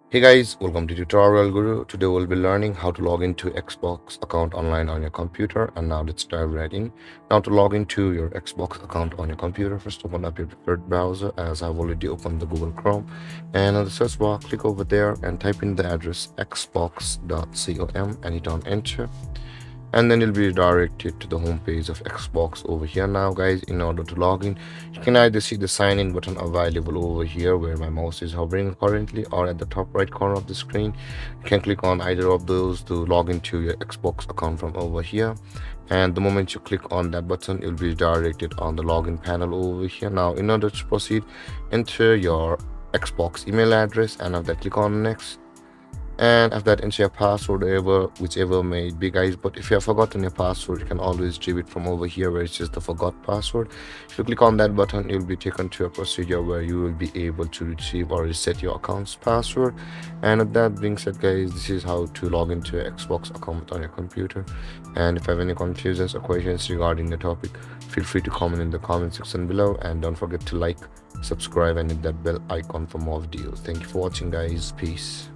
Hey guys, welcome to TutorialGuru. Today we'll be learning how to log into Xbox account online on your computer. And now let's dive right in. Now to log into your Xbox account on your computer, first open up your preferred browser as I've already opened the Google Chrome. And on the search bar, click over there and type in the address xbox.com and hit on enter, and then you'll be redirected to the home page of Xbox over here. Now guys, in order to log in, you can either see the sign in button available over here where my mouse is hovering currently, or at the top right corner of the screen. You can click on either of those to log into your Xbox account from over here, and the moment you click on that button, you'll be redirected on the login panel over here. Now in order to proceed, enter your Xbox email address, and after that click on next, and after that enter your password, whichever may it be guys. But if you have forgotten your password, you can always retrieve it from over here where it says the forgot password. If you click on that button, you'll be taken to a procedure where you will be able to retrieve or reset your account's password. And with that being said guys, this is how to log into your Xbox account on your computer. And if you have any confusions or questions regarding the topic, feel free to comment in the comment section below, and don't forget to like, subscribe and hit that bell icon for more videos. Thank you for watching guys. Peace.